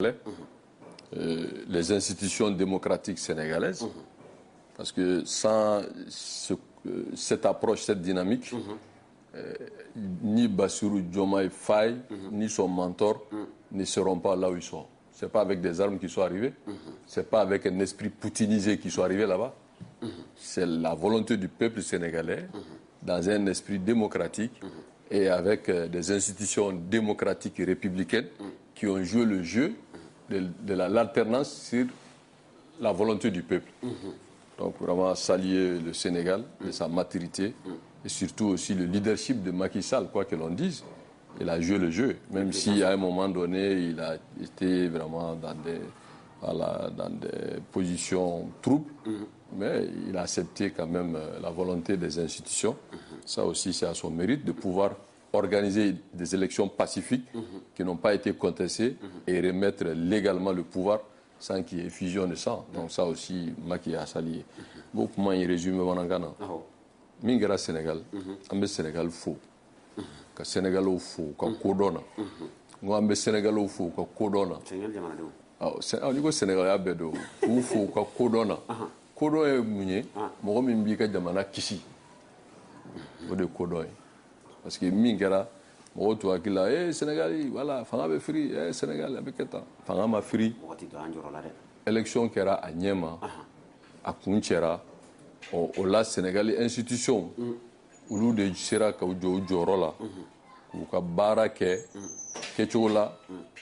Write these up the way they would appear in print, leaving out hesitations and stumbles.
les institutions démocratiques sénégalaises, parce que sans cette approche, cette dynamique, ni Bassirou Diomaye Faye, ni son mentor ne seront pas là où ils sont. Ce n'est pas avec des armes qu'ils sont arrivés, ce n'est pas avec un esprit poutinisé qu'ils sont arrivés là-bas. C'est la volonté du peuple sénégalais, dans un esprit démocratique et avec des institutions démocratiques et républicaines qui ont joué le jeu de l'alternance sur la volonté du peuple. Donc vraiment saluer le Sénégal et sa maturité et surtout aussi le leadership de Macky Sall, quoi que l'on dise. Il a joué le jeu, même si à un moment donné, il a été vraiment dans des positions troubles, mais il a accepté quand même la volonté des institutions. Ça aussi, c'est à son mérite de pouvoir organiser des élections pacifiques qui n'ont pas été contestées et remettre légalement le pouvoir sans qu'il y ait effusion de sang. Donc ça aussi, Macky a salué. Beaucoup moins il résume Wanangana. Mingera Sénégal, ambe Sénégal faux. Ka Sénégal au faux, ka kodona. Ngo ambe Sénégal au faux, ka kodona. Ah, ni ko Sénégal ya bedo. Au faux, ka kodona. Kodo e munye, mo min bi ka jamana kisi. O de kodo e. Parce que mingera mo to akila Sénégal voilà, fanga be free, Sénégal avec eta. Fanga ma free. Élection kera a Nyema. A kunchera o la Sénégal institution. Olu de sera ka joro la. Ku ka baara kɛ kɛcogo la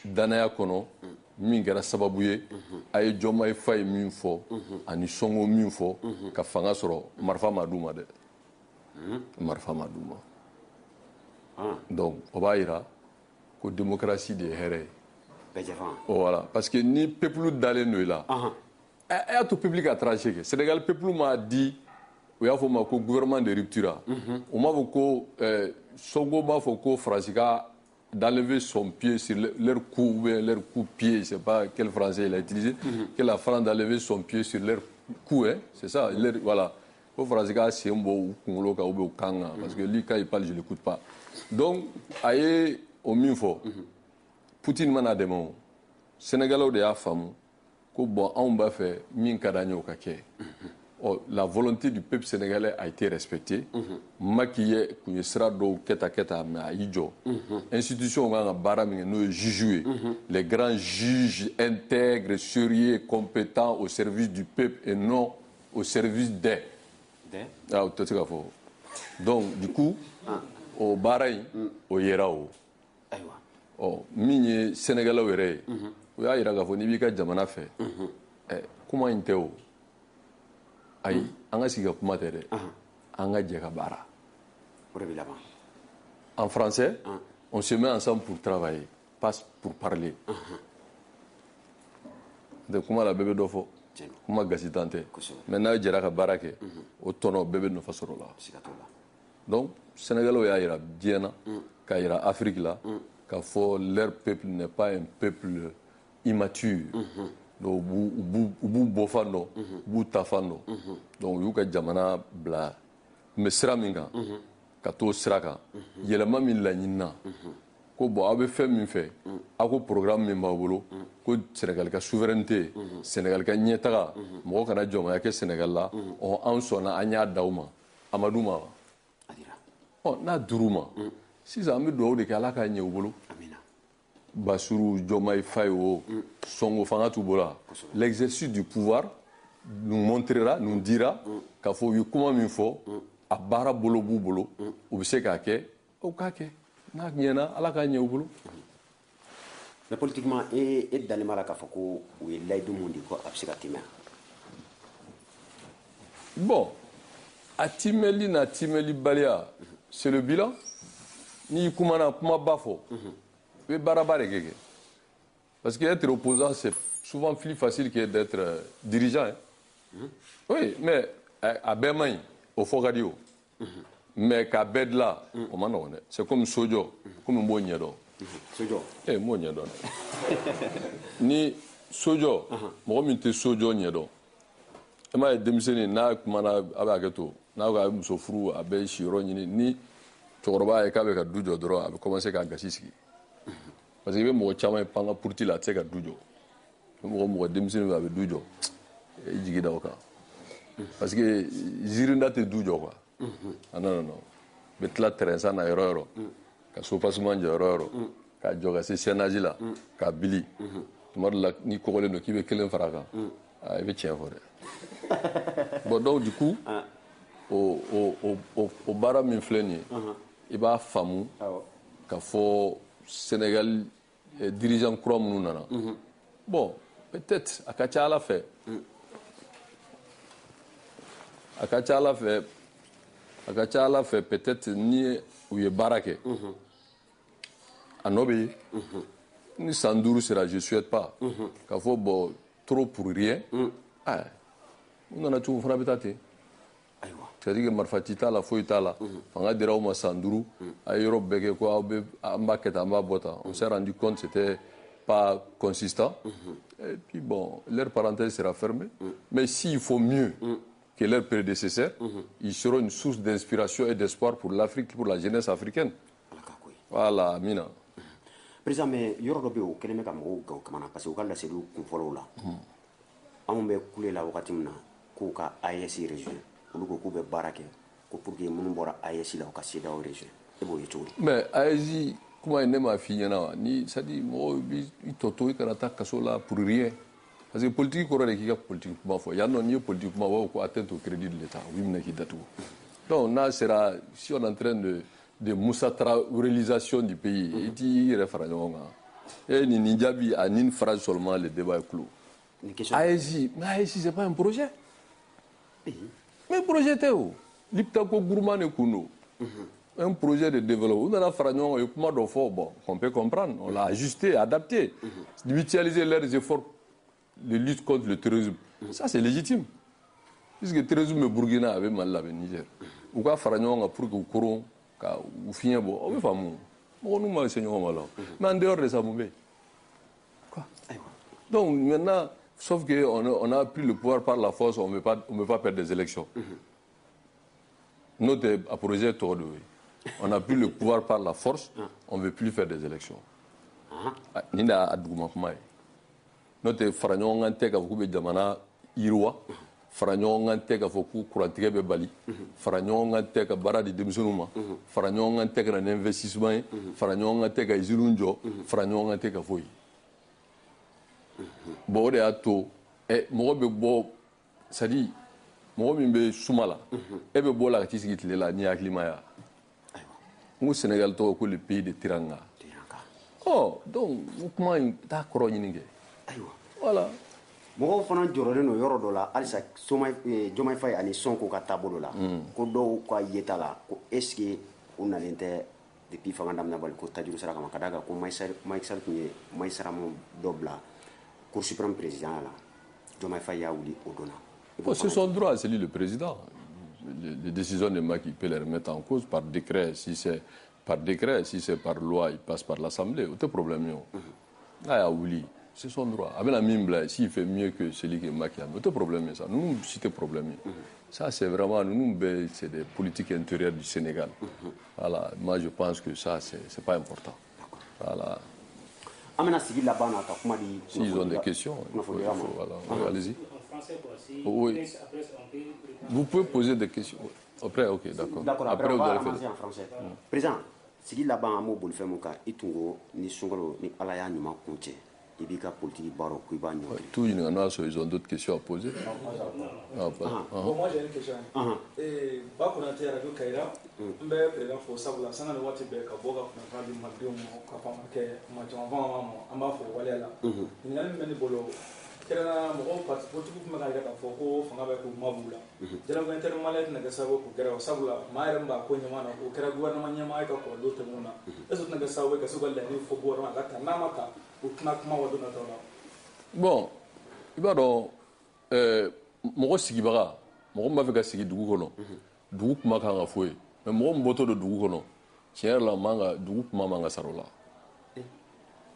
danaya kɔnɔ min kɛra sababu ye a ye Diomaye Faye min fɔ ani Sonko min fɔ ka fanga sɔrɔ marifa ma d'u ma dɛ marifa ma d'u ma donc o b'a yira ko démocratie de ye hɛrɛ ye voilà parce que ni peuple dalen do i la a y'a to peuple ka tranché kɛ Sénégal peuple m'a dit o y'a fɔ ma ko gouvernement de rupture o m'a fɔ ko Sonko b'a fɔ ko France ka d'enlever son pied sur leur cou ou bien leur cou-pied, je ne sais pas quel français il a utilisé, que la France d'enlever son pied sur leur cou, hein, c'est ça, voilà. Au France, c'est un beau ou kanga, parce que lui, quand il parle, je ne l'écoute pas. Donc, aïe, au minfo, Poutine m'a dit, Sénégalais de la femme, que bon, on va faire min kadanyo kake. La volonté du peuple sénégalais a été respectée. Maquillé, qu'on sera do keta keta mais à Idjo. Institution on a barami nous juger. Les grands juges intègres, sérieux, compétents au service du peuple et non au service des. Ah, tout ça faut. Donc du coup, au Bahreïn, au Yerao. Oh, mini Sénégalais wéré. Oya ira gafo ni bika jamana fait. Comment inteo? Aïe, on a signé comme tel, on a dit en français, on se met ensemble pour travailler, pas pour parler. De comment la bébé d'offre, comment gasitante. Maintenant, il y a un barake, au tonneau bébé de façon là. Donc, Sénégal, il y a Diana, il y a Afrique là, qu'il faut leur peuple n'est pas un peuple immature. Donc bu bofando bu tafando donc yu ka jamana bla me sira min kan ka to sira kan yɛlɛma min laɲinina ko bon aw bɛ fɛn min fɛ aw ko programme min b'a bolo ko Sénégal ka souveraineté Sénégal ka ɲɛtaga mɔgɔ kana jɔnmaya kɛ Sénégal la an sɔnna an y'a d'aw ma a ma d'u ma wa n'a dir'u ma sisan an bɛ dugawu de kɛ Ala k'a ɲɛ u bolo. Bassirou Diomaye Faye Sonko fanga t'u bolo l'exercice du pouvoir nous montrera nous dira k'a fɔ u ye kuma min fɔ a baara bolo b'u bolo u bɛ se k'a kɛ o k'a kɛ n'a ɲɛna Ala k'a ɲɛ u bolo. Mais politiquement e dalen b'a la k'a fɔ ko u ye layidu mun di ko a bɛ se ka tɛmɛ. Bon a timɛli n'a timɛlibaliya c'est le bilan n'i kumana kumaba fɔ. Oui, parce qu'être opposant, c'est souvent plus facile que d'être dirigeant. Hein? Oui, mais à Bermain, au Fogadio, mais qu'à Bedla, c'est comme Sojo, comme Moniado. Sojo. Eh, Moniado. Ni Sojo, moi, je suis Sojo Niado. Et moi, je suis n'a Abagato, n'a Musofru, Abe Chironi, ni Choroba et Kabeka Dujo Dro, a commencé à Gassiski. parce que bɛ mɔgɔ caman ye pan ka puruti la a tɛ se ka du jɔ mɔgɔ denmisɛnnin a bɛ du jɔ i jigi da o kan parce que ziirinda tɛ du jɔ quoi non bɛ tila terrain na yɔrɔ yɔrɔ ka sopaseman jɔ yɔrɔ yɔrɔ ka jɔ ka se sɛnaji la ka bili tuma dɔ la n'i kɔgɔlen don k'i bɛ kelen fara a kan i bɛ tiɲɛ fɔ dɛ bon donc du coup o baara min filɛ nin ye i b'a faamu ka fɔ Sénégal dirigeant kura minnu nana bon peut-être a ka ca Ala fɛ peut-être ni u ye baara kɛ a nɔ bɛ ye ni san 5 sera je souhaite pas k'a fɔ bon trop pour rien u nana cogo fana bɛ taa ten c'est-à-dire que marifati t'a la foyi t'a la fanga dira aw ma san 5 a ye yɔrɔ bɛɛ kɛ ko an b'a kɛ tan an b'a bɔ tan on s'est rendu compte c'était pas consistant et puis bon leur parenthèse sera fermée mais s'il faut mieux que leurs prédécesseurs ils seront une source d'inspiration et d'espoir pour l'Afrique, pour la jeunesse africaine. Voilà, Amina. Président, mais yɔrɔ dɔ bɛ yen o kɛlen bɛ ka mɔgɔw gan o kamana parce que u ka laseliw kunfɔlɔw la anw bɛ kule la wagati min na k'u ka AES rejoindre olu ko k'u bɛ baara kɛ ko pour que minnu bɔra AES la u ka CEDEAO rejoindre e b'o ye cogo di. mais AES kuma in ne m'a f'i ɲɛna wa ni c'est à dire mɔgɔw b'i tɔ to i kana taa kaso la pour rien parce que politique kɔrɔ de k'i ka politique kuma fɔ yan nɔ n'i ye politique kuma fɔ ko atteinte au crédit de l'État u b'i minɛ k'i datugu donc n'a sera si on est en train de moussataraorélisation du pays i t'i yɛrɛ fara ɲɔgɔn kan et nin jaabi a ni phrase seulement le débat est clos. AES mais AES c'est pas un projet mais projet tɛ o l'Iptako gourmand de kun don un projet de développement. On a fait bon, on peut comprendre, on l'a ajusté, adapté, mutualiser leurs efforts de lutte contre le terrorisme. Ça, c'est légitime. Puisque le terrorisme au Burkina avait mal la Niger. Ou quoi faire pour que vous courons, vous finissez bon, on veut pas mou. On nous m'a enseigné malin. Mais en dehors de ça, vous quoi. Donc maintenant, sauf qu'on a pris le pouvoir par la force, on ne veut pas perdre des élections. Notre projet est hors de on a pris le pouvoir par la force, on ne veut plus faire des élections. Nina Adouma Kumaï. Notre Fragnon Antek a beaucoup de Damana Iroua, Fragnon Antek a beaucoup de Bali, Fragnon Antek a Bara de Demsunuma, Fragnon Antek un investissement, Fragnon Antek a Izulunjo, Fragnon Antek a Foy. Bon, de Ato, et Morobe, ça dit, Morobimbe Soumala, et Bola Tiskitlela, Niaklimaya. Au Sénégal, c'est le pays de Tiranga. Oh, donc, comment d'accord, voilà. Mɔgɔw fana jɔrɔlen no yɔrɔ dɔ la halisa Diomaye Faye ani Sonko ka taabolo la ko dɔw ka yeta la ko est-ce que u nalen tɛ depuis fanga daminɛ bali ko tajuru sara kama ka d'a kan ko Macky Sall tun ye magistrat dɔ bila Cour suprême président la Diomaye Faye y'a wuli o donna. C'est son droit, c'est lui le président. Les décisions de Macky peut les remettre en cause par décret. Si c'est par loi, il passe par l'Assemblée. C'est un problème. Là, oui, c'est son droit. Avec la Mimble, s'il fait mieux que celui qui est Macky, c'est un problème. Ça. Nous, c'est un problème. Ça, c'est vraiment, c'est des politiques intérieures du Sénégal. Voilà. Moi, je pense que ça, c'est pas important. Voilà. S'ils ont des questions, voilà. Allez-y. Oui. Vous pouvez poser des questions. Après, ok, d'accord. D'accord, après on va commencer en français. Président, sigi laban amo bol femu ka itungo ni sungalo ni ala ya nyuma kunche. Ibika politique baro ku ba nyo. Tout une annonce, ils ont d'autres questions à poser. Moi j'ai une question. Et ba ko na te radio Kaira, mbe président fo sabula sana le wati be ka boga ko na radio magdio mo ka pa marke ma jama mo amba fo wala la. Ni ngale mbe ni bolo kera mo parti politique kuma ka ga fo ko fanga be ko mabula. Jara ko inter malet na ga sabo ko kera sabula ma yara ba ko nyama na ko kera gouvernement nyama ka ko do te mona. Eso na ga sawo ga sugal la ni fo bo ro ga ta na maka. Bon, il va donc mɔgɔ sigibaga mɔgɔ min b'a fɛ ka sigi dugu kɔnɔ dugu kuma kan ka fɔ ye mais mɔgɔ min bɔtɔ don dugu kɔnɔ tiɲɛ yɛrɛ la dugu kuma man ka sara o la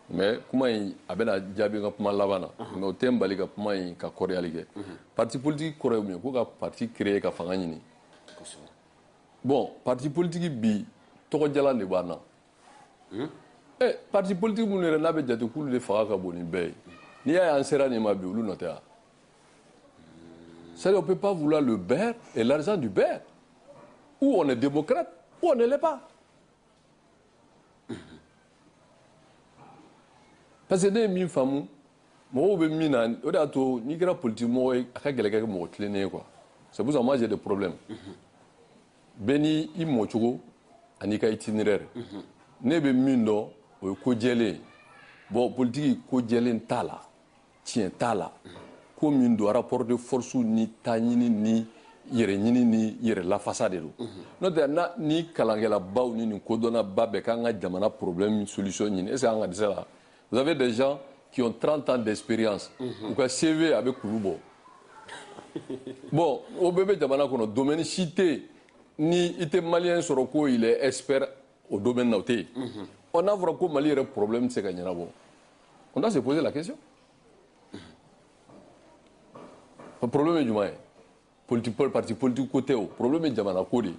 mais kuma in a bɛna jaabi ka kuma laban na mais o tɛ n bali ka kuma in ka kɔrɔyali kɛ parti politique kɔrɔ ye mun ye ko ka parti créer ka fanga ɲini bon parti politique bi tɔgɔjalan de b'a na parti politique minnu yɛrɛ n'a bɛ jate k'olu de fanga ka bon ni bɛɛ ye n'i y'a ye an sera nin ma bi olu nɔ tɛ wa c'est-à-dire on ne peut pas vouloir le beurre et l'argent du beurre ou on est démocrate ou on ne l'est pas parce que ne ye min faamu mɔgɔw bɛ min na o de y'a to n'i kɛra politique mɔgɔ ye a ka gɛlɛn ka kɛ mɔgɔ tilennen ye quoi c'est pour ça moi j'ai des problèmes bɛɛ n'i mɔcogo ani ka itinéraire ne bɛ min dɔn o ye ko jɛlen ye bon politique ko jɛlen t'a la tiɲɛ t'a la ko min don rapport de force ni taɲini ni yɛrɛ ɲini ni yɛrɛ lafasa de don n'o tɛ ni kalankɛlabaw ni nin kodɔnnaba bɛɛ k'an ka jamana problème solution ɲini est-ce que an ka dɛsɛ la vous avez des gens qui ont 30 ans d'expérience u ka CV a bɛ kulu bɔ bon o bɛɛ bɛ jamana kɔnɔ domaine si tɛ ni i tɛ maliyɛn sɔrɔ ko il est expert au domaine na o tɛ yen on n'a fɔra ko Mali yɛrɛ problème tɛ se ka ɲɛnabɔ on doit se poser la question problème ye jumɛn ye parti politique ko tɛ o problème ye jamana ko de ye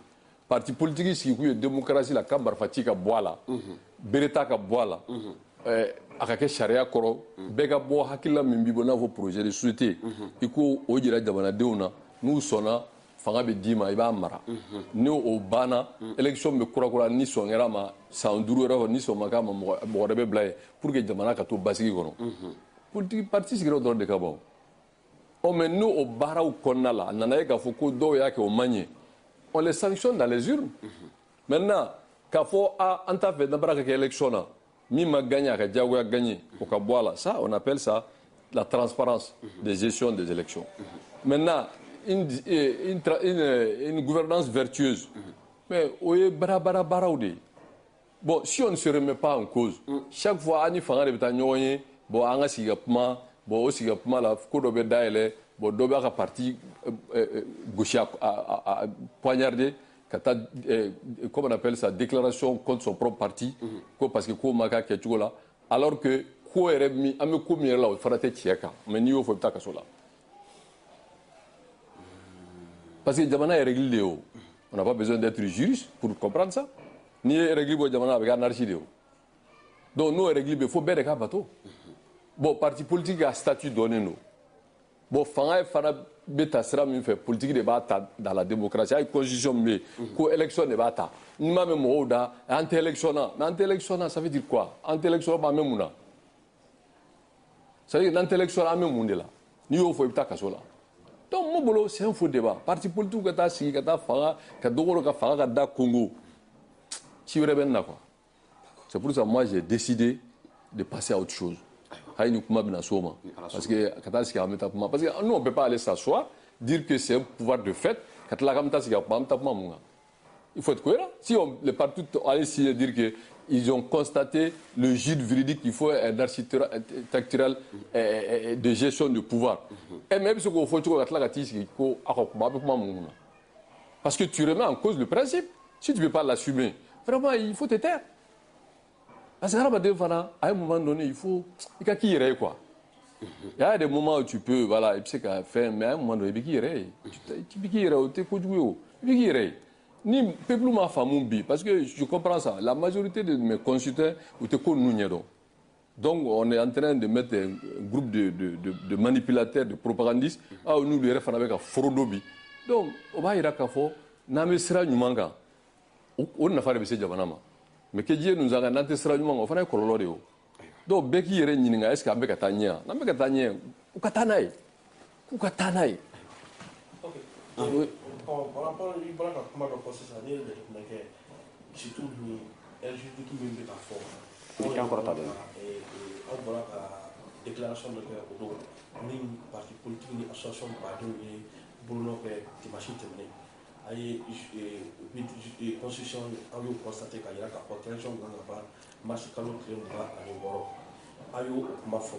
parti politique sigi kun ye démocratie la ka marifa ci ka bɔ a la bereta ka bɔ a la a ka kɛ sariya kɔrɔ bɛɛ ka bɔ hakilila min b'i bɔ n'a fɔ projet de société i ko o jira jamanadenw na n'u sɔnna fanga bɛ d'i ma i b'a mara ni o banna élection bɛ kurakura ni sɔn kɛra ma san 5 yɛrɛ ni sɔn ma k'a ma mɔgɔ wɛrɛ bɛ bila yen pour que jamana ka to basigi kɔnɔ politique parti sigira dɔrɔn de ka ban mais n'o o baaraw kɔnɔna la a nana ye k'a fɔ ko dɔw y'a kɛ o man ɲɛ on les sanctionne dans les urnes maintenant k'a fɔ an t'a fɛ n'a baara ka kɛ élection na min ma gagné a ka diyagoya gagné o ka bɔ a la ça on appelle ça la transparence des gestions des élections maintenant une gouvernance vertueuse mais o ye baaraw de ye bon si on ne se remet pas en cause chaque fois an ni fanga de bɛ taa ɲɔgɔn ye bon an ka sigi ka kuma bon o sigi ka kuma la ko dɔ bɛ dayɛlɛ bon dɔ b'a ka parti gosi a poignarder ka taa comme on appelle ça déclaration contre son propre parti ko parce que ko ma k'a kɛcogo la alors que ko yɛrɛ min an bɛ ko min yɛrɛ la o fana tɛ tiɲɛ kan mais n'i y'o fɔ i bɛ taa kaso la parce que jamana ye règle de ye o on n'a pas besoin d'être juriste pour comprendre ça n'i ye règle bɔ jamana a bɛ kɛ anarchie de ye o donc n'o règle bɛ yen fo bɛɛ de k'a bato bon parti politique ka statut dɔnnen don bon fanga fana bɛ ta sira min fɛ politique de b'a ta dans la démocratie hali constitution min bɛ yen ko élection de b'a ta n'i m'a mɛn mɔgɔw da an tɛ élection na mais an tɛ élection na ça veut dire quoi an tɛ élection na an bɛ mun na ça veut dire n'an tɛ élection na an bɛ mun de la n'i y'o fɔ i bɛ taa kaso la donc mon bolo c'est un faux débat parti politique ka taa sigi ka taa fanga ka dogoro ka fanga ka da Congo ci wɛrɛ bɛ nin na quoi c'est pour ça moi j'ai décidé de passer à autre chose. Parce que parce que nous on ne peut pas aller s'asseoir dire que c'est un pouvoir de fait il faut être cohérent si les partis allaient essayer de dire que ils ont constaté le gide véridique qu'il faut un architectural de gestion du pouvoir et même ce qu'il faut parce que tu remets en cause le principe si tu ne peux pas l'assumer vraiment il faut te taire. Parce qu'à un moment donné, il faut. Il y a quoi. Il y a des moments où tu peux, voilà, et puis c'est faire, mais à un moment donné, il y a tu peux y aller. Ni peuple m'a fait parce que je comprends ça. La majorité de mes concitoyens, donc on est en train de mettre un groupe de manipulateurs, de propagandistes, à nous les référents avec un frodobi. Donc, on va y aller à Kafo, Name sera Numanga, on n'a pas de ces Javanama. Mais que Dieu nous a rendu ce rayonnement, on fait un coloré. Donc, Becky est réunie, est-ce qu'à Bekatania, n'a pas Katania, ou Katanaï, ou Katanaï. Ok. Par rapport à l'Ibra, comment on pense ça, surtout elle joue qui me met à fort. On a encore la déclaration de guerre au dos, une partie politique, une association de Bruno Timachi terminé. Ayi constitution an y'o constaté k'a jira k'a fɔ élection kan ka ban mars kalo tile 26 a y'o kuma fɔ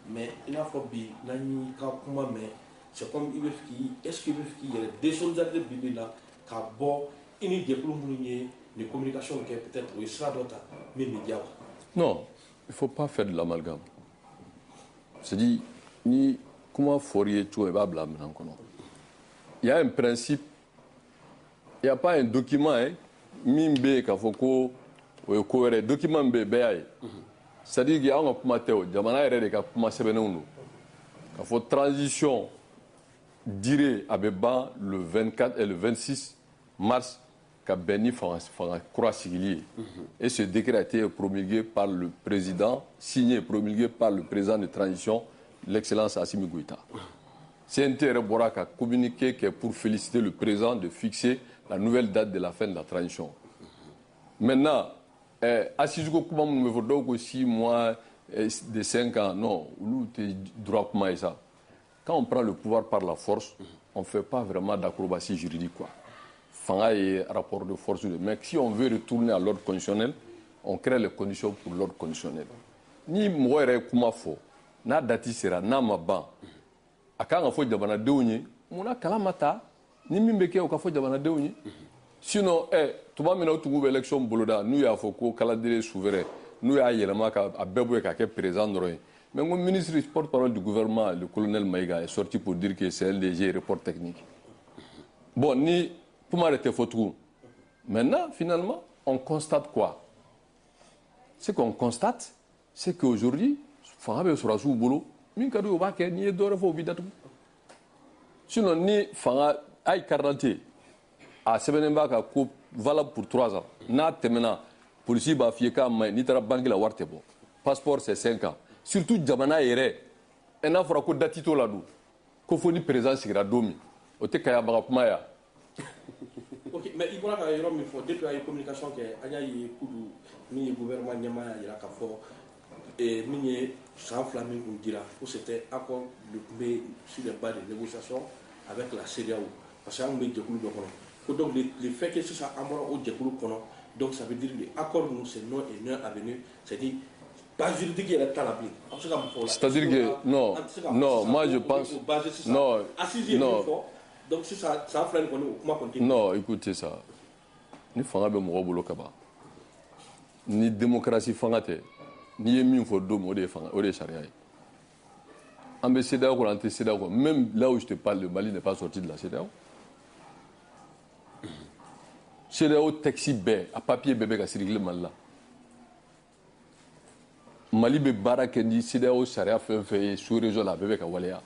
mais i n'a fɔ bi n'an y'i ka kuma mɛn c'est comme i bɛ fɛ k'i est-ce que i bɛ fɛ k'i yɛrɛ désolidarisé bi na ka bɔ i ni jɛkulu minnu ye ni communication kɛ peut-être o ye sira dɔ ta min bɛ diya wa. Non, il faut pas faire de l'amalgame. C'est-à-dire ni kuma fɔr'i ye cogo i b'a bila minɛn kɔnɔ. Il y a un principe. Il n'y a pas un document, min be k'a fɔ ko o ye ko wɛrɛ document bɛ bɛɛ y'a ye c'est à dire que anw ka kuma tɛ o jamana yɛrɛ de ka kuma sɛbɛnnenw don k'a fɔ transition durée a bɛ ban le 24 et le 26 mars ka bɛn ni fanga kura sigili ye et ce décret a été promulgué par le président signé promulgué par le président de transition l'excellence Assimi Goïta. CNT yɛrɛ bɔra ka communiqué kɛ pour féliciter le président de fixer la nouvelle date de la fin de la transition. Maintenant, assise ko kuma minnu bɛ fɔ dɔw ko 6 mois de 5 ans non olu tɛ droit kuma ye ça. Quand on prend le pouvoir par la force, on ne fait pas vraiment d'acrobatie juridique quoi. Fanga et rapport de force. Mais si on veut retourner à l'ordre conditionnel, on crée les conditions pour l'ordre conditionnel. Ni mɔgɔ yɛrɛ ye kuma fɔ n'a dati sera n'a ma ban a kan ka fɔ jamanadenw ye munna kalan ma ta ni min bɛ kɛ o ka fɔ jamanadenw ye sinon tuma min na o tugu bɛ élection boloda n'u y'a fɔ ko calendrier souverain n'u y'a yɛlɛma ka a bɛɛ bɔ yen k'a kɛ président dɔrɔn ye mais n ko ministre porte-parole du gouvernement le colonel Maïga est sorti pour dire que c'est un léger report technique bon ni kuma yɛrɛ tɛ fɔ tugun maintenant finalement on constate quoi ce qu'on constate c'est qu'aujourd'hui fanga bɛ sɔrɔdasiw bolo min ka di o b'a kɛ n'i ye dɔwɛrɛ fɔ o b'i datugu sinon ni fanga a ye carte d'identité a sɛbɛnnen b'a kan ko valable pour 3 ans n'a tɛmɛna polisi b'a f'i ye k'a ma ɲi n'i taara banque la wari tɛ bɔ passeport c'est 5 ans surtout jamana yɛrɛ n'a fɔra ko date t'o la dun ko fo ni président sigira don min o tɛ kayabaga kuma ye. Ok, mais il bɔra ka yɔrɔ min fɔ depuis a ye communication kɛ an y'a ye kudu min ye gouvernement ɲɛmaa y'a jira k'a fɔ min ye san 2 min kun dira ko c'était accord de tun bɛ sur les bases de négociation avec la CEDEAO parce que an kun bɛ jɛkulu dɔ kɔnɔ ko donc le fait que sisan an bɔra o jɛkulu kɔnɔ donc ça veut dire que accord ninnu c'est non et non avenu c'est-à-dire base juridique yɛrɛ t'a la bilen an bɛ se ka mun fɔ o la. c'est-à-dire que non moi je pense non non. Donc si ça fait comment continuer? Non, écoutez ça. Ni fanga be mɔgɔ bolo ka ban. Ni démocratie fanga tɛ. Ni ye min fɔ don o de ye fanga, o de ye sariya ye. An bɛ CEDEAO kɔnɔ, an tɛ CEDEAO kɔnɔ. Même là où je te parle, le Mali n'est pas sorti de la CEDEAO. CEDEAO texte bɛɛ, a papier bɛɛ bɛ ka circuler Mali la. Mali bɛ baara kɛ ni CEDEAO sariya fɛn fɛn ye sous-région la a bɛɛ bɛ ka waleya.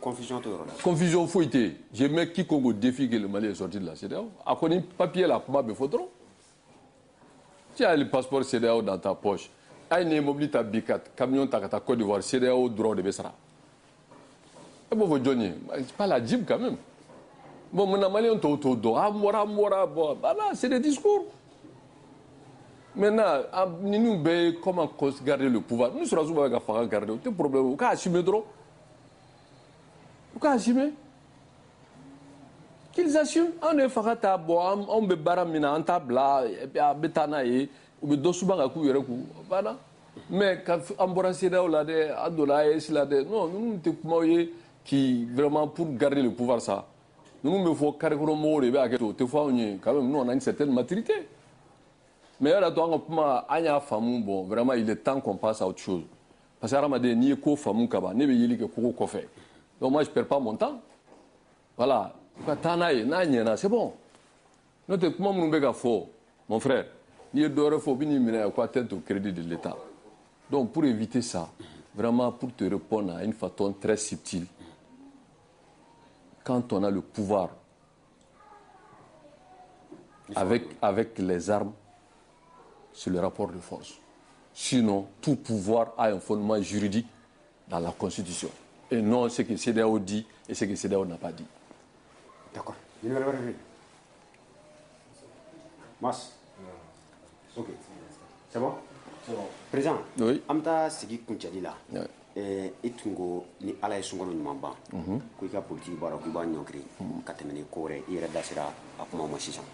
Confusion to yɔrɔ la. Confusion foyi tɛ yen. Je mets quiconque au défi que le Mali est sorti de la CEDEAO. A kɔni papier la kuma bɛ fɔ dɔrɔn. Tu as le passeport CEDEAO dans ta poche. A ye nin mobili ta bi ka camion ta ka taa Côte d'Ivoire CEDEAO dɔrɔn de bɛ sara. E b'o fɔ jɔn ye? C'est pas la Djib quand même. Bon maintenant Malien tɔw t'o dɔn. An bɔra bon voilà c'est des discours. Maintenant ninnu bɛ comment garder le pouvoir. Ni sɔrɔdasiw bɛ ka fanga garder o tɛ problème o k'a assumer dɔrɔn. Pourquoi assumer? Qu'ils assument. On est farata bon, on be bara mina en tabla et puis a betana ye ou be dosuba ka ku yere ku. Bana. Mais quand embrasser là de adola et là de non, nous te moye qui vraiment pour garder le pouvoir ça. Nous me faut carrément mourir be aketo te faut quand même nous on a une certaine maturité. Mais là toi on kuma anya famu bon, vraiment il est temps qu'on passe à autre chose. Parce que ramade ni ko famu kaba, ne be yeli ke ko ko fait. Donc moi, je ne perds pas mon temps. Voilà. C'est bon. Mon frère, il faut atteindre au crédit de l'État. Donc pour éviter ça, vraiment pour te répondre à une façon très subtile, quand on a le pouvoir avec les armes, c'est le rapport de force. Sinon, tout pouvoir a un fondement juridique dans la Constitution. Et non ce que CEDEAO dit et ce que CEDEAO n'a pas dit. D'accord. Mas. Ok. C'est bon? C'est bon. Président, oui. Amta sigi kuncɛli la. I tun ko ni ala ye sunkalo ɲuman ban ko i ka politiki baara ko i b'a ɲɔgiri ka tɛmɛ ni ko wɛrɛ i yɛrɛ da sera a kuma ma sisan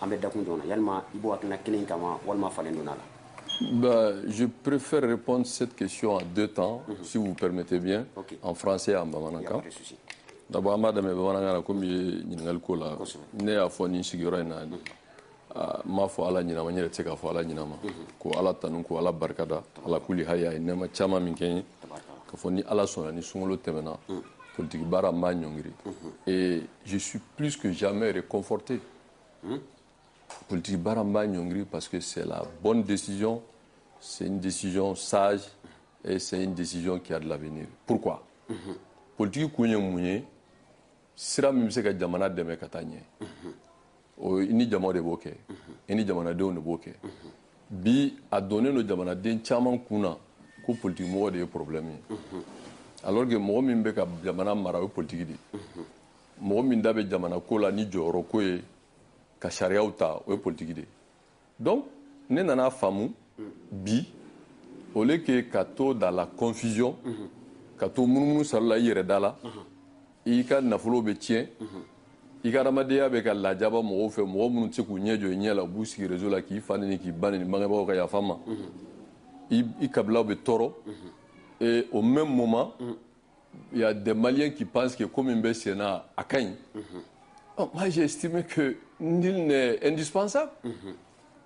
an bɛ dakun jɔn na yalima i b'o hakilina kelen kama walima falen donna la? Je préfère répondre cette question en 2 temps, si vous permettez bien, en français et en bamanankan. D'abord, je vais vous comme je ne y'a fɔ ni sigiyɔrɔ in na m'a fɔ ala ɲinama n yɛrɛ tɛ se k'a fɔ ala ɲinama ko ala tanu ko ala barikada ala kuli haya a ye nɛɛma caman min kɛ n ye k'a fɔ ni ala sɔnna ni sunkalo tɛmɛna politique baara n b'a ɲɔngiri et je suis plus que jamais réconforté politique Baramba Nyongri parce que c'est la bonne décision, c'est une décision sage et c'est une décision qui a de l'avenir. Pourquoi? Politique Kounye Mounye, sira min bɛ se ka jamana dɛmɛ ka taa ɲɛ o i ni jamaw de b'o kɛ i ni jamanadenw de b'o kɛ bi a donnen don jamanaden caman kun na ko politikimɔgɔ de ye problème ye alors que mɔgɔ min bɛ ka jamana mara o ye politique de ye mɔgɔ min da bɛ jamana ko la ni jɔyɔrɔ ko ye ka sariyaw ta o ye politique de ye donc ne nana faamu bi au lieu que ka to dans la confusion ka to munumunu salo la i yɛrɛ da la i ka nafolo bɛ tiɲɛ i ka adamadenya bɛ ka lajaba mɔgɔw fɛ mɔgɔ minnu tɛ se k'u ɲɛ jɔ i ɲɛ la u b'u sigi réseau la k'i fa ni k'i ba ni bangebagaw ka yafa ma i kabilaw bɛ tɔɔrɔ et au même moment il y a des Maliens qui pensent que comme in bɛ sen na a ka ɲi moi j'ai estimé que nul n'est indispensable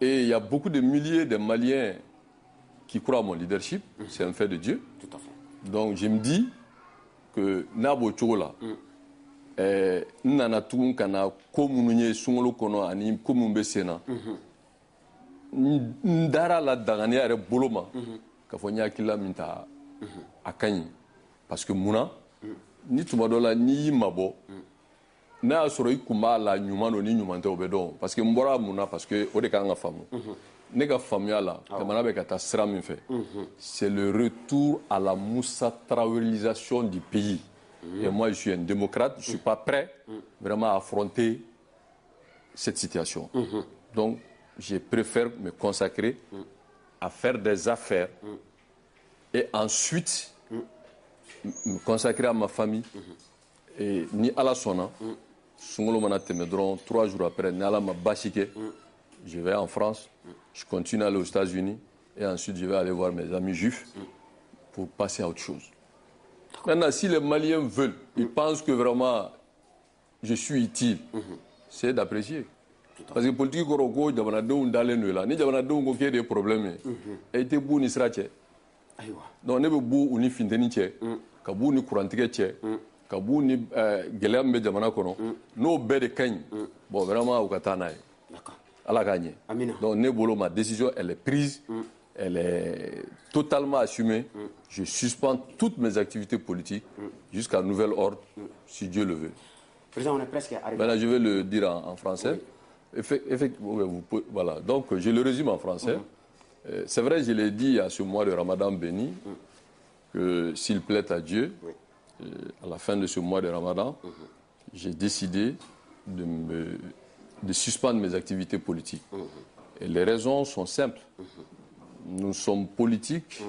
et il y a beaucoup de milliers de Maliens qui croient à mon leadership c'est un fait de Dieu. Tout à fait. Donc je me dis que n'a b'o cogo la n nana tugun ka na ko minnu ye sunkalo kɔnɔ ani ko minnu bɛ sen na n dara la danganiya yɛrɛ bolo ma k'a fɔ n ye hakilila min ta a ka ɲi parce que munna ni tuma dɔ la n'i y'i mabɔ n'a y'a sɔrɔ i kun b'a la ɲuman don ni ɲuman tɛ o bɛ dɔn parce que n bɔra mun na parce que o de kan ka faamu ne ka faamuya la jamana bɛ ka taa sira min fɛ c'est le retour à la Moussa Traoréisation du pays. Et moi, je suis un démocrate, je ne suis pas prêt vraiment à affronter cette situation. Donc, je préfère me consacrer à faire des affaires et ensuite me consacrer à ma famille. Et ni ala sonna, sunkalo mana tɛmɛ dɔrɔn 3 jours après, ni ala ma basi kɛ, je vais en France, je continue à aller aux États-Unis et ensuite je vais aller voir mes amis juifs pour passer à autre chose. Maintenant, si les Maliens veulent, ils pensent que vraiment je suis utile, c'est d'apprécier. Parce que politique kɔrɔ ko jamanadenw dalen do la ni jamanadenw ko k'e de ye problème ye e tɛ b'u ni sira cɛ donc ne bɛ b'u u ni funteni cɛ ka b'u ni kurantigɛ cɛ ka b'u ni gɛlɛya min bɛ jamana kɔnɔ n'o bɛɛ de ka ɲi bon vraiment u ka taa n'a ye ala k'a ɲɛ donc ne bolo ma décision elle est prise. Elle est totalement assumée. Je suspends toutes mes activités politiques jusqu'à nouvel ordre, si Dieu le veut. Président, on est presque arrivé. Maintenant, je vais le dire en français. Voilà. Donc, je le résume en français. C'est vrai, je l'ai dit à ce mois de Ramadan béni, que s'il plaît à Dieu, à la fin de ce mois de Ramadan, j'ai décidé de suspendre mes activités politiques. Et les raisons sont simples. Nous sommes politiques,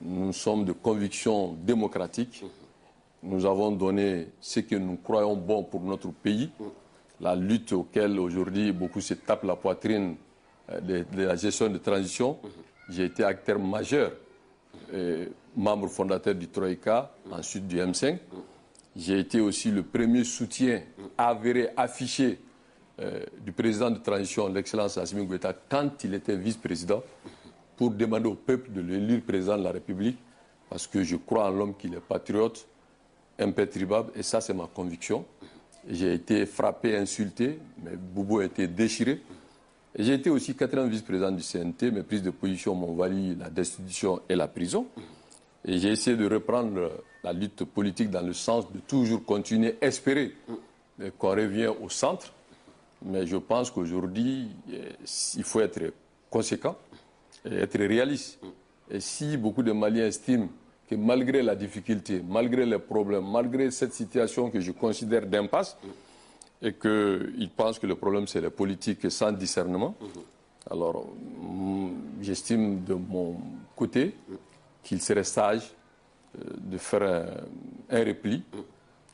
nous sommes de conviction démocratique. Nous avons donné ce que nous croyons bon pour notre pays. La lutte auquel aujourd'hui beaucoup se tapent la poitrine de la gestion de transition. J'ai été acteur majeur, membre fondateur du Troïka, ensuite du M5. J'ai été aussi le premier soutien avéré, affiché du président de transition, l'excellence Assimi Goïta, quand il était vice-président, pour demander au peuple de l'élire président de la République, parce que je crois en l'homme qu'il est patriote, impétribable, et ça c'est ma conviction. J'ai été frappé, insulté, mais Boubou a été déchiré. J'ai été aussi 4e vice-président du CNT, mes prises de position m'ont valu la destitution et la prison. Et j'ai essayé de reprendre la lutte politique dans le sens de toujours continuer, espérer qu'on revient au centre. Mais je pense qu'aujourd'hui, il faut être conséquent et être réaliste. Et si beaucoup de Maliens estiment que malgré la difficulté, malgré les problèmes, malgré cette situation que je considère d'impasse, et qu'ils pensent que le problème c'est les politiques sans discernement, alors j'estime de mon côté qu'il serait sage de faire un repli,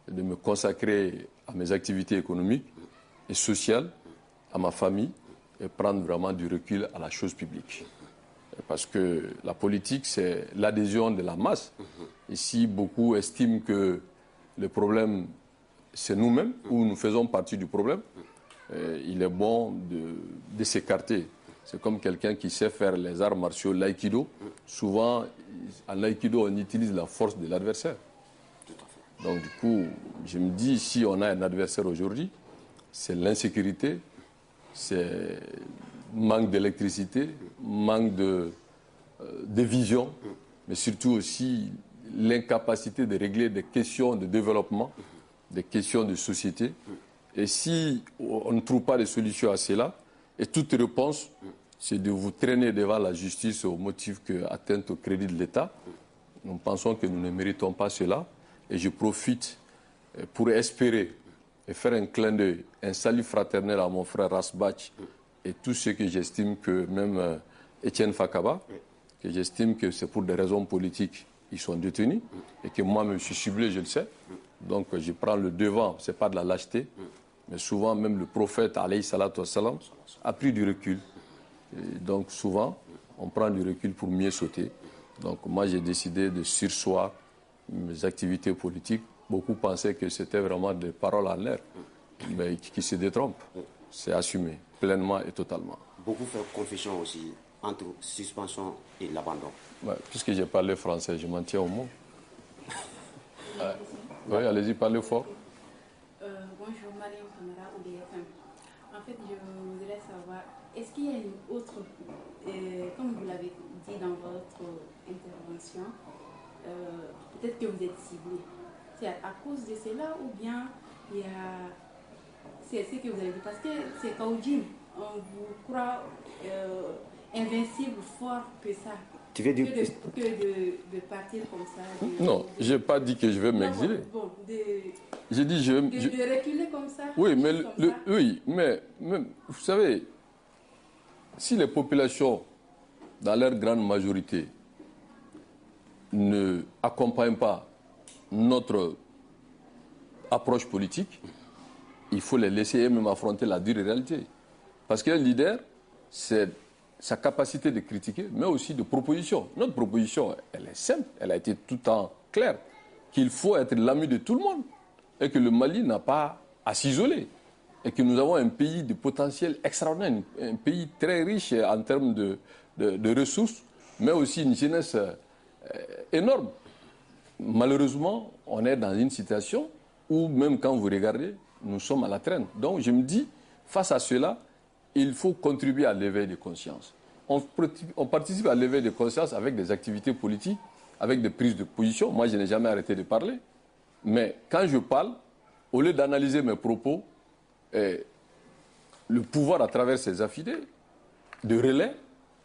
de me consacrer à mes activités économiques et sociales, à ma famille, et prendre vraiment du recul à la chose publique. Parce que la politique, c'est l'adhésion de la masse. Ici, beaucoup estiment que le problème, c'est nous-mêmes, ou nous faisons partie du problème. Il est bon de s'écarter. C'est comme quelqu'un qui sait faire les arts martiaux, l'aïkido. Souvent, en aïkido, on utilise la force de l'adversaire. Donc, du coup, je me dis, si on a un adversaire aujourd'hui, c'est l'insécurité, c'est manque d'électricité, manque de vision, mais surtout aussi l'incapacité de régler des questions de développement, des questions de société. Et si on ne trouve pas de solution à cela, et toute réponse, c'est de vous traîner devant la justice au motif qu'atteinte au crédit de l'État, nous pensons que nous ne méritons pas cela. Et je profite pour espérer et faire un clin d'œil, un salut fraternel à mon frère Rasbach et tous ceux que j'estime que même Etienne Fakaba, que j'estime que c'est pour des raisons politiques, ils sont détenus et que moi-même je suis ciblé, je le sais. Donc je prends le devant, ce n'est pas de la lâcheté, mais souvent même le prophète alayhi salatu wassalam a pris du recul. Et donc souvent, on prend du recul pour mieux sauter. Donc moi j'ai décidé de surseoir mes activités politiques. Beaucoup pensaient que c'était vraiment des paroles en l'air, mais qui se détrompent. C'est assumé, pleinement et totalement. Beaucoup font confusion aussi entre suspension et l'abandon. Ouais, puisque j'ai parlé français, je m'en tiens au mot. Oui, allez-y, parlez fort. Bonjour, Mariam Kamara, ODFM. En fait, je voudrais savoir, est-ce qu'il y a une autre, comme vous l'avez dit dans votre intervention, peut-être que vous êtes ciblé. C'est à cause de cela ou bien il y a... C'est ce que vous avez dit, parce que c'est Kaoudjim, on vous croit invincible, fort que ça. Tu veux dire que de partir comme ça. Non, je n'ai pas dit que je vais m'exiler. Bon, J'ai dit je... de reculer comme ça. Oui, mais, comme mais vous savez, si les populations, dans leur grande majorité, ne accompagnent pas notre approche politique, il faut les laisser et même affronter la dure réalité. Parce qu'un leader, c'est sa capacité de critiquer, mais aussi de proposition. Notre proposition, elle est simple, elle a été tout le temps claire, qu'il faut être l'ami de tout le monde et que le Mali n'a pas à s'isoler et que nous avons un pays de potentiel extraordinaire, un pays très riche en termes de ressources, mais aussi une jeunesse énorme. Malheureusement, on est dans une situation où, même quand vous regardez, nous sommes à la traîne. Donc je me dis, face à cela, il faut contribuer à l'éveil de conscience. On participe à l'éveil de conscience avec des activités politiques, avec des prises de position. Moi, je n'ai jamais arrêté de parler. Mais quand je parle, au lieu d'analyser mes propos, le pouvoir, à travers ses affidés, de relais,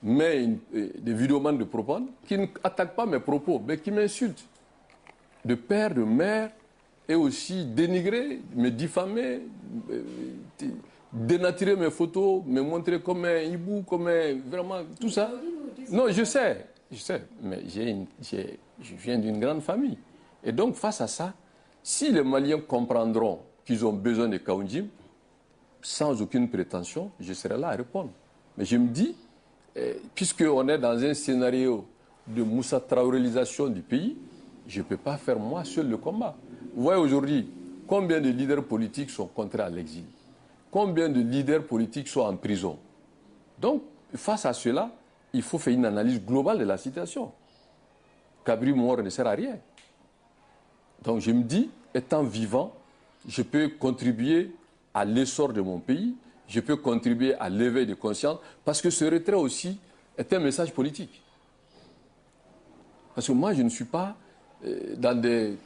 met des vidéomans de propagande qui n'attaquent pas mes propos, mais qui m'insultent. De père, de mère, et aussi dénigrer, me diffamer, dénaturer mes photos, me montrer comme un hibou, comme un... Vraiment, tout ça. Non, je sais, mais je viens d'une grande famille. Et donc, face à ça, si les Maliens comprendront qu'ils ont besoin de Kaoundjim, sans aucune prétention, je serai là à répondre. Mais je me dis, puisqu'on est dans un scénario de Moussa Traorélisation du pays, je ne peux pas faire moi seul le combat. Vous voyez aujourd'hui, combien de leaders politiques sont contraints à l'exil? Combien de leaders politiques sont en prison? Donc, face à cela, il faut faire une analyse globale de la situation. Kabri mort ne sert à rien. Donc je me dis, étant vivant, je peux contribuer à l'essor de mon pays, je peux contribuer à l'éveil de conscience, parce que ce retrait aussi est un message politique. Parce que moi, je ne suis pas dans des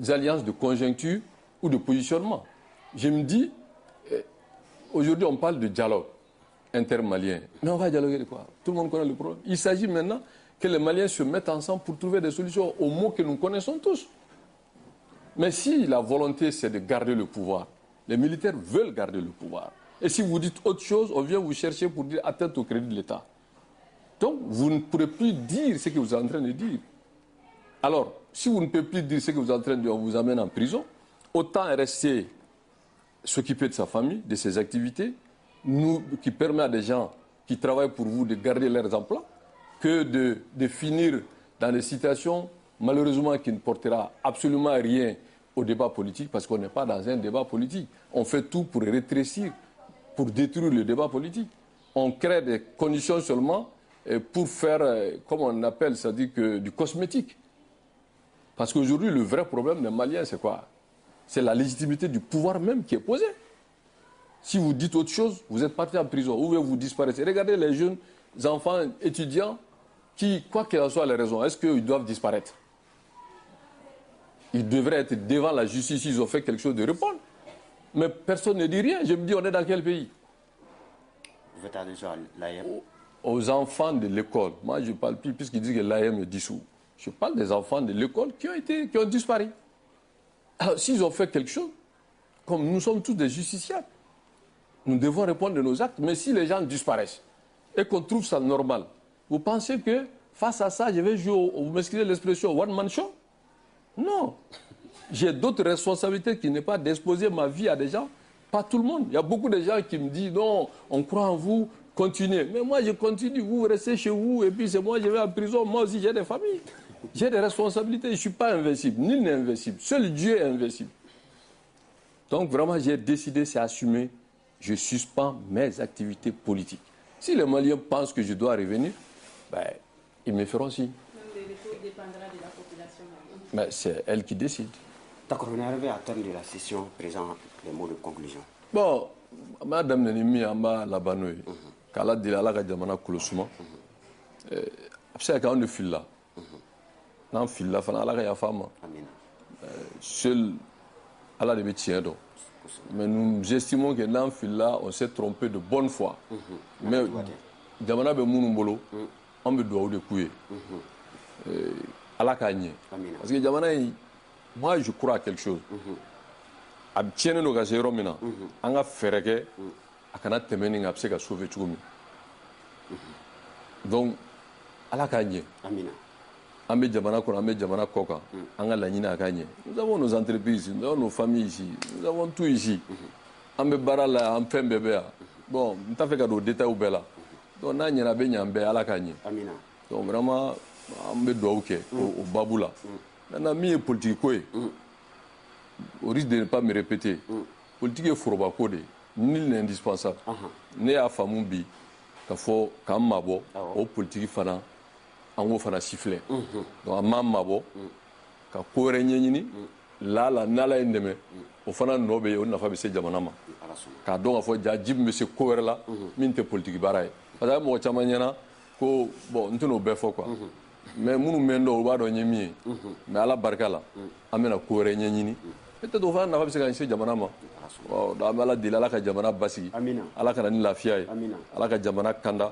alliances de conjoncture ou de positionnement. Je me dis, aujourd'hui on parle de dialogue intermalien. Mais on va dialoguer de quoi? Tout le monde connaît le problème. Il s'agit maintenant que les Maliens se mettent ensemble pour trouver des solutions aux maux que nous connaissons tous. Mais si la volonté c'est de garder le pouvoir, les militaires veulent garder le pouvoir. Et si vous dites autre chose, on vient vous chercher pour dire atteinte au crédit de l'État. Donc vous ne pourrez plus dire ce que vous êtes en train de dire. Alors, si vous ne pouvez plus dire ce que vous êtes en train de dire, on vous amène en prison, autant rester s'occuper de sa famille, de ses activités, qui permet à des gens qui travaillent pour vous de garder leurs emplois, que de finir dans des situations, malheureusement, qui ne portera absolument rien au débat politique, parce qu'on n'est pas dans un débat politique. On fait tout pour rétrécir, pour détruire le débat politique. On crée des conditions seulement pour faire, comme on appelle, c'est-à-dire que du cosmétique. Parce qu'aujourd'hui, le vrai problème des Maliens, c'est quoi? C'est la légitimité du pouvoir même qui est posée. Si vous dites autre chose, vous êtes parti en prison, ou vous disparaissez. Regardez les jeunes enfants étudiants qui, quoi qu'elles soient les raisons, est-ce qu'ils doivent disparaître? Ils devraient être devant la justice s'ils ont fait quelque chose de répondre. Mais personne ne dit rien. Je me dis, on est dans quel pays? Vous faites allusion à l'AM? Aux enfants de l'école. Moi, je ne parle plus, puisqu'ils disent que l'AM est dissous. Je parle des enfants de l'école qui ont disparu. Alors, s'ils ont fait quelque chose, comme nous sommes tous des justiciables, nous devons répondre de nos actes. Mais si les gens disparaissent et qu'on trouve ça normal, vous pensez que face à ça, je vais jouer, vous m'excusez l'expression, one-man show? Non. J'ai d'autres responsabilités qui n'est pas d'exposer ma vie à des gens. Pas tout le monde. Il y a beaucoup de gens qui me disent non, on croit en vous, continuez. Mais moi, je continue. Vous restez chez vous et puis c'est moi, je vais en prison. Moi aussi, j'ai des familles. J'ai des responsabilités. Je ne suis pas invincible. Nul n'est invincible. Seul Dieu est invincible. Donc vraiment, j'ai décidé, c'est assumer. Je suspends mes activités politiques. Si les Maliens pensent que je dois revenir, ben, ils me feront signe. Même le retour dépendra de la population malienne. Mais c'est elle qui décide. D'accord, on est arrivé à terme de la session. Présent les mots de conclusion. Bon, madame Nenimi Amba Labanoui, Kala Dilala Gadjamana Kolosuma, c'est quand on est fil là. Dans fil là, Fana Ala Yafama. Seul Allah de tient donc. Mais nous estimons que dans fil là, on s'est trompé de bonne foi. Mais Jamana Bemounoumbolo, on me doit de couiller. Allah Kanye. Parce que Jamana, moi je crois à quelque chose. A tiɲɛ no ka se yɔrɔ min na an ka fɛɛrɛ kɛ a kana tɛmɛ ni a bɛ se ka sauver cogo min donc ala k'a ɲɛ an bɛ jamana kɔnɔ an bɛ jamana kɔ kan an ka laɲini a k'a ɲɛ nous avons nos entreprises nous avons nos familles ici nous avons tout ici an bɛ baara la an fɛn bɛɛ bɛ yan bon n t'a fɛ ka don détails bɛɛ la donc n'a ɲɛna a bɛ ɲɛ an bɛɛ ala k'a ɲɛ donc vraiment an bɛ dugawu kɛ o babu la maintenant min ye politique ko ye au risque de ne pas me répéter, politique est forobako de, nul n'est indispensable. Ne y'a faamu bi k'a fɔ k'an mabɔ o politique fana an k'o fana siffler. Donc an m'an mabɔ ka ko wɛrɛ ɲɛɲini la n'ala ye n dɛmɛ o fana nɔ bɛ yen o nafa bɛ se jamana ma k'a dɔn k'a fɔ ja ji min bɛ se ko wɛrɛ la min tɛ politique baara ye parce que a ye mɔgɔ caman ɲɛna ko bon n tɛn'o bɛɛ fɔ quoi. Mais minnu mɛn dɔn o b'a dɔn n ye min ye mais ala barika la an bɛna ko wɛrɛ ɲɛɲini. Peut-être o fana nafa bɛ se ka ɲɛsin jamana ma donc an bɛ ala deli ala ka jamana basigi ala ka na ni lafiya ye ala ka jamana kanda.